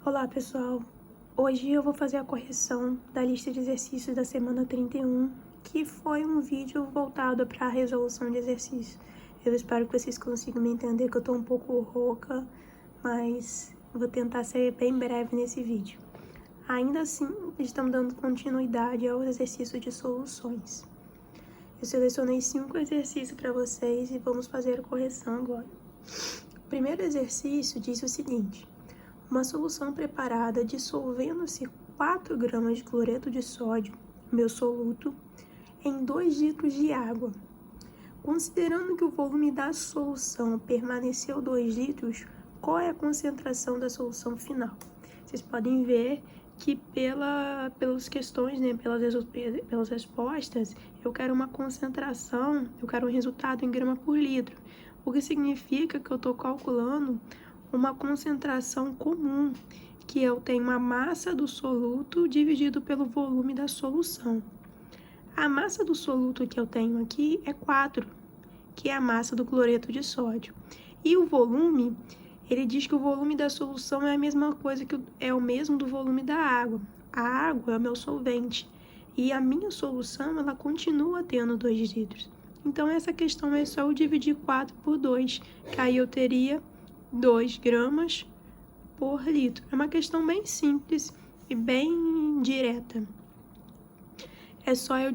Olá pessoal, hoje eu vou fazer a correção da lista de exercícios da semana 31, que foi um vídeo voltado para a resolução de exercícios. Eu espero que vocês consigam me entender, que eu tô um pouco rouca, mas vou tentar ser bem breve nesse vídeo. Ainda assim, estamos dando continuidade ao exercício de soluções. Eu selecionei 5 exercícios para vocês e vamos fazer a correção agora. O primeiro exercício diz o seguinte: uma solução preparada dissolvendo-se 4 gramas de cloreto de sódio, meu soluto, em 2 litros de água. Considerando que o volume da solução permaneceu 2 litros, qual é a concentração da solução final? Vocês podem ver que pelas questões, né, pelas respostas, eu quero uma concentração, eu quero um resultado em grama por litro, o que significa que eu estou calculando uma concentração comum, que eu tenho a massa do soluto dividido pelo volume da solução. A massa do soluto que eu tenho aqui é 4, que é a massa do cloreto de sódio. E o volume, ele diz que o volume da solução é a mesma coisa, é o mesmo do volume da água. A água é o meu solvente e a minha solução, ela continua tendo 2 litros. Então, essa questão é só eu dividir 4 por 2, que aí eu teria 2 gramas por litro. É uma questão bem simples e bem direta. É só eu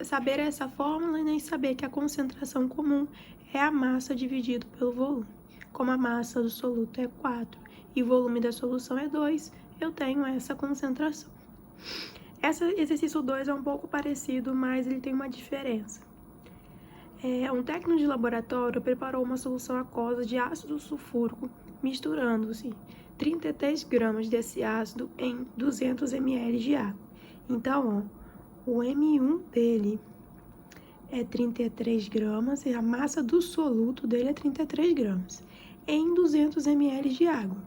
saber essa fórmula e nem saber que a concentração comum é a massa dividido pelo volume. Como a massa do soluto é 4 e o volume da solução é 2, eu tenho essa concentração. Esse exercício 2 é um pouco parecido, mas ele tem uma diferença. Um técnico de laboratório preparou uma solução aquosa de ácido sulfúrico, misturando-se 33 gramas desse ácido em 200 ml de água. Então, o M1 dele é 33 gramas e a massa do soluto dele é 33 gramas em 200 ml de água.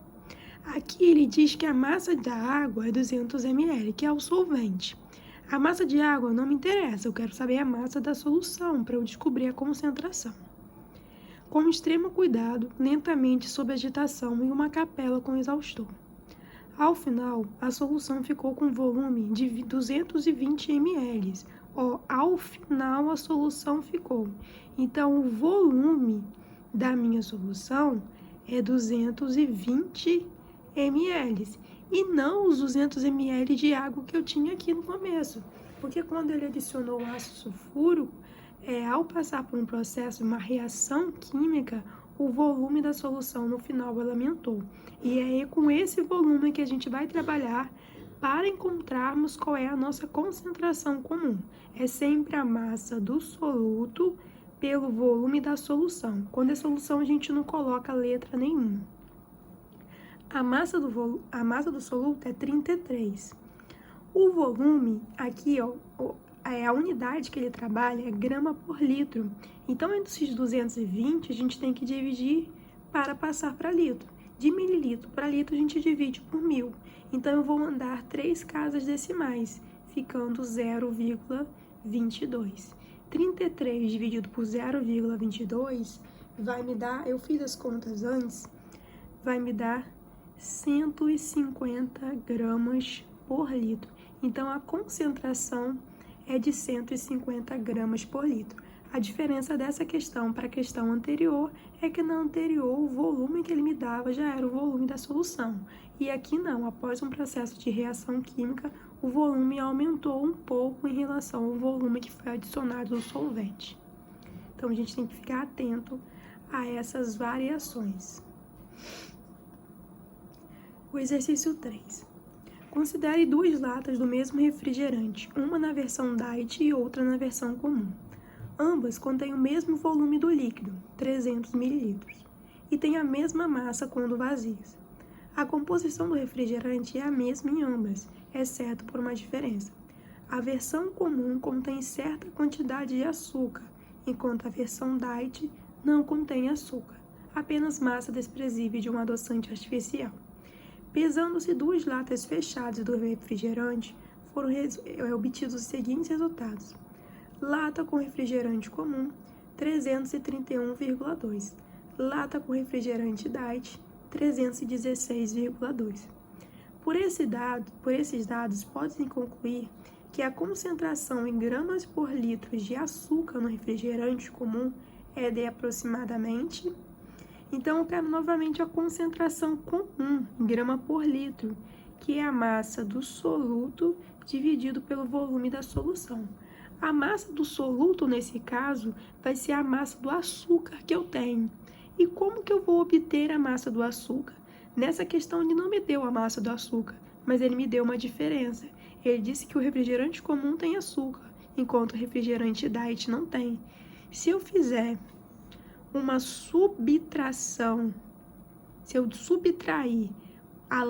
Aqui ele diz que a massa da água é 200 ml, que é o solvente. A massa de água não me interessa, eu quero saber a massa da solução para eu descobrir a concentração. Com extremo cuidado, lentamente sob agitação em uma capela com exaustor. Ao final, a solução ficou com volume de 220 ml. Ao final a solução ficou. Então, o volume da minha solução é 220 ml e não os 200 ml de água que eu tinha aqui no começo. Porque quando ele adicionou o ácido sulfúrico, ao passar por um processo, uma reação química, o volume da solução no final ela aumentou. E é com esse volume que a gente vai trabalhar para encontrarmos qual é a nossa concentração comum. É sempre a massa do soluto pelo volume da solução. Quando é solução, a gente não coloca letra nenhuma. A massa do soluto é 33. O volume, aqui, a unidade que ele trabalha é grama por litro. Então, entre esses 220, a gente tem que dividir para passar para litro. De mililitro para litro, a gente divide por 1000. Então, eu vou mandar 3 casas decimais, ficando 0,22. 33 dividido por 0,22 vai me dar, eu fiz as contas antes, vai me dar 150 gramas por litro. Então, a concentração é de 150 gramas por litro. A diferença dessa questão para a questão anterior é que na anterior o volume que ele me dava já era o volume da solução. E aqui não, após um processo de reação química, o volume aumentou um pouco em relação ao volume que foi adicionado no solvente. Então, a gente tem que ficar atento a essas variações. O exercício 3. Considere 2 latas do mesmo refrigerante, uma na versão diet e outra na versão comum. Ambas contêm o mesmo volume do líquido, 300 ml, e têm a mesma massa quando vazias. A composição do refrigerante é a mesma em ambas, exceto por uma diferença. A versão comum contém certa quantidade de açúcar, enquanto a versão diet não contém açúcar, apenas massa desprezível de um adoçante artificial. Pesando-se 2 latas fechadas do refrigerante, foram obtidos os seguintes resultados. Lata com refrigerante comum, 331,2. Lata com refrigerante diet, 316,2. Por esses dados, pode-se concluir que a concentração em gramas por litro de açúcar no refrigerante comum é de aproximadamente... Então, eu quero novamente a concentração comum em grama por litro, que é a massa do soluto dividido pelo volume da solução. A massa do soluto, nesse caso, vai ser a massa do açúcar que eu tenho. E como que eu vou obter a massa do açúcar? Nessa questão, ele não me deu a massa do açúcar, mas ele me deu uma diferença. Ele disse que o refrigerante comum tem açúcar, enquanto o refrigerante diet não tem. Se eu fizer uma subtração, se eu subtrair a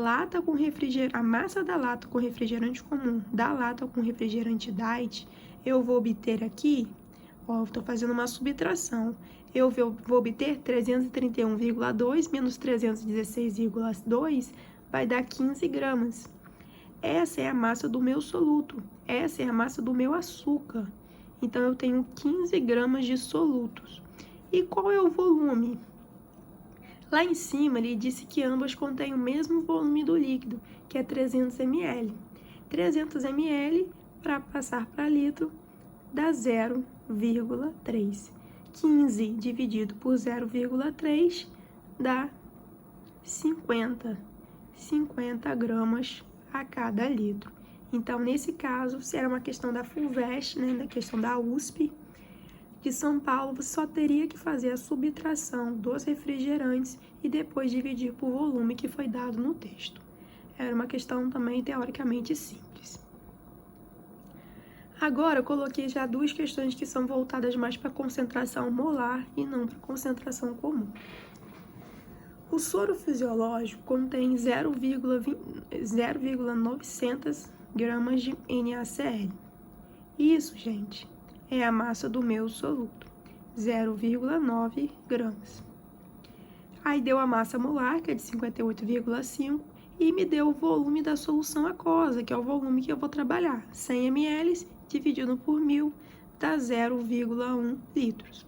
massa da lata com refrigerante comum da lata com refrigerante diet, eu vou obter aqui, estou fazendo uma subtração, eu vou obter 331,2 menos 316,2 vai dar 15 gramas. Essa é a massa do meu soluto, essa é a massa do meu açúcar. Então, eu tenho 15 gramas de solutos. E qual é o volume? Lá em cima, ele disse que ambas contêm o mesmo volume do líquido, que é 300 ml. 300 ml, para passar para litro, dá 0,3. 15 dividido por 0,3 dá 50 gramas a cada litro. Então, nesse caso, se era uma questão da FUVEST, né, da questão da USP de São Paulo, você só teria que fazer a subtração dos refrigerantes e depois dividir por volume que foi dado no texto. Era uma questão também teoricamente simples. Agora, eu coloquei já duas questões que são voltadas mais para concentração molar e não para concentração comum. O soro fisiológico contém 0,900 gramas de NaCl. Isso, gente, é a massa do meu soluto, 0,9 gramas. Aí deu a massa molar, que é de 58,5, e me deu o volume da solução aquosa, que é o volume que eu vou trabalhar. 100 ml dividido por 1.000 dá 0,1 litros.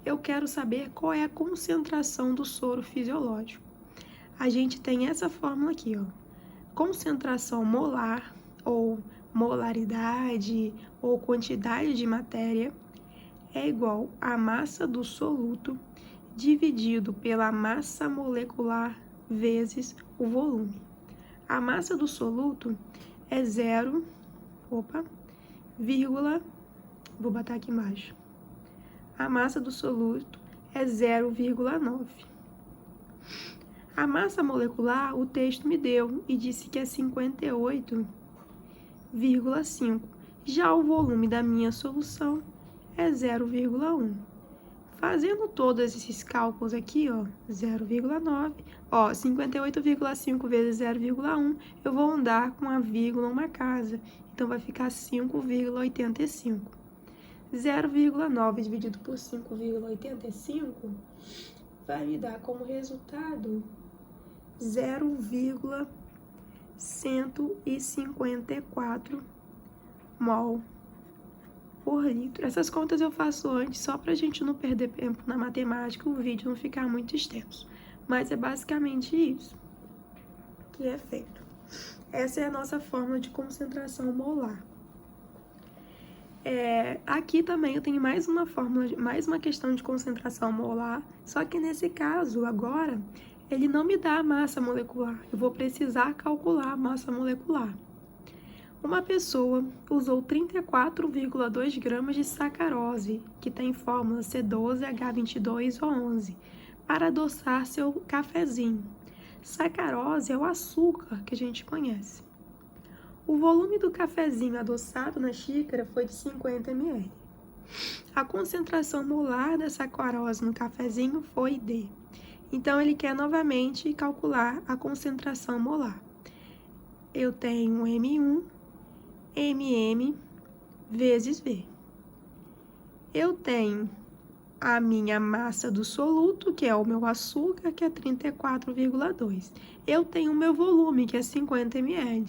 Eu quero saber qual é a concentração do soro fisiológico. A gente tem essa fórmula aqui, ó. Concentração molar, ou molaridade, ou quantidade de matéria, é igual a massa do soluto dividido pela massa molecular vezes o volume. A massa do soluto é vou botar aqui embaixo. A massa do soluto é 0,9. A massa molecular, o texto me deu e disse que é 58,5. Já o volume da minha solução é 0,1. Fazendo todos esses cálculos aqui, ó, 0,9, ó, 58,5 vezes 0,1, eu vou andar com a vírgula uma casa, então vai ficar 5,85. 0,9 dividido por 5,85 vai me dar como resultado 0,154 mol por litro. Essas contas eu faço antes, só pra gente não perder tempo na matemática, o vídeo não ficar muito extenso. Mas é basicamente isso que é feito. Essa é a nossa fórmula de concentração molar. Aqui também eu tenho mais uma fórmula, mais uma questão de concentração molar, só que nesse caso, agora, ele não me dá a massa molecular. Eu vou precisar calcular a massa molecular. Uma pessoa usou 34,2 gramas de sacarose, que tem fórmula C12H22O11, para adoçar seu cafezinho. Sacarose é o açúcar que a gente conhece. O volume do cafezinho adoçado na xícara foi de 50 ml. A concentração molar da sacarose no cafezinho foi D. Então, ele quer novamente calcular a concentração molar. Eu tenho M1, MM vezes V. Eu tenho a minha massa do soluto, que é o meu açúcar, que é 34,2. Eu tenho o meu volume, que é 50 ml,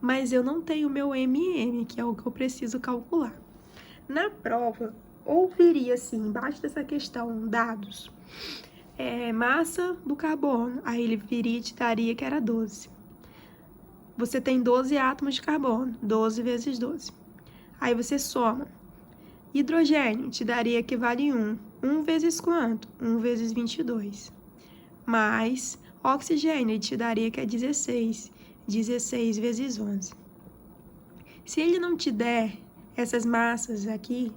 mas eu não tenho o meu MM, que é o que eu preciso calcular. Na prova, ou viria assim, embaixo dessa questão, dados, massa do carbono, aí ele viria e te daria que era 12. você tem 12 átomos de carbono, 12 vezes 12. Aí você soma. Hidrogênio te daria que vale 1. 1 vezes quanto? 1 vezes 22. Mais oxigênio te daria que é 16. 16 vezes 11. Se ele não te der essas massas aqui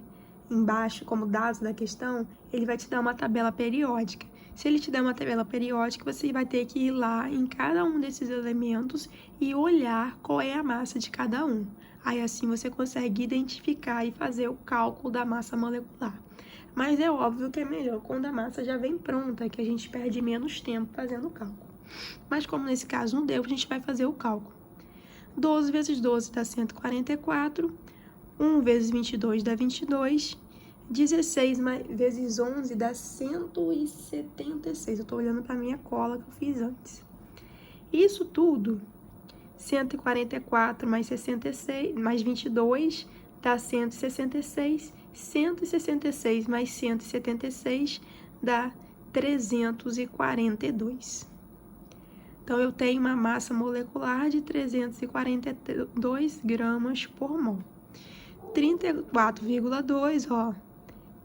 embaixo como dados da questão, ele vai te dar uma tabela periódica. Se ele te der uma tabela periódica, você vai ter que ir lá em cada um desses elementos e olhar qual é a massa de cada um. Aí assim você consegue identificar e fazer o cálculo da massa molecular. Mas é óbvio que é melhor quando a massa já vem pronta, que a gente perde menos tempo fazendo o cálculo. Mas como nesse caso não deu, a gente vai fazer o cálculo. 12 vezes 12 dá 144, 1 vezes 22 dá 22, 16 vezes 11 dá 176. Eu tô olhando para minha cola que eu fiz antes. Isso tudo, 144 mais 66, mais 22 dá 166. 166 mais 176 dá 342. Então, eu tenho uma massa molecular de 342 gramas por mol. 34,2, ó,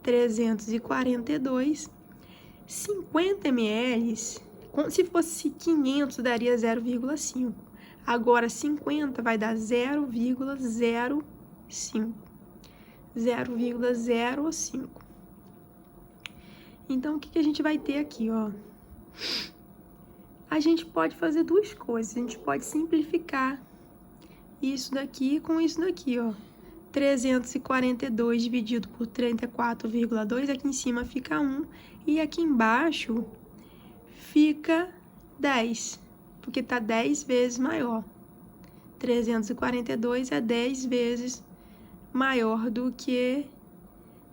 342. 50 ml, se fosse 500, daria 0,5. Agora, 50 vai dar 0,05. 0,05. Então, o que a gente vai ter aqui, ó? A gente pode fazer duas coisas. A gente pode simplificar isso daqui com isso daqui, ó. 342 dividido por 34,2, aqui em cima fica 1, e aqui embaixo fica 10, porque tá 10 vezes maior. 342 é 10 vezes maior do que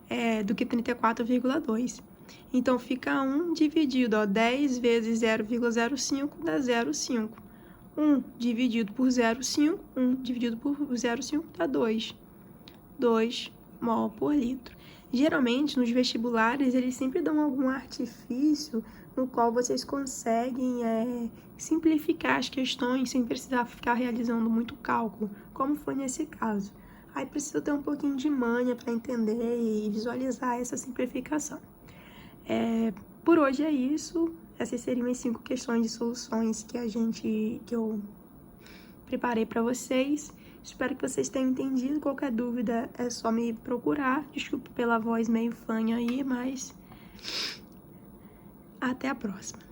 34,2. Então, fica 1 dividido, ó, 10 vezes 0,05 dá 0,5. 1 dividido por 0,5, 1 dividido por 0,5 dá 2. 2 mol por litro. Geralmente, nos vestibulares, eles sempre dão algum artifício no qual vocês conseguem simplificar as questões sem precisar ficar realizando muito cálculo, como foi nesse caso. Aí precisa ter um pouquinho de manha para entender e visualizar essa simplificação. Por hoje é isso. Essas seriam as 5 questões de soluções que eu preparei para vocês. Espero que vocês tenham entendido. Qualquer dúvida é só me procurar. Desculpe pela voz meio fanha aí, mas até a próxima.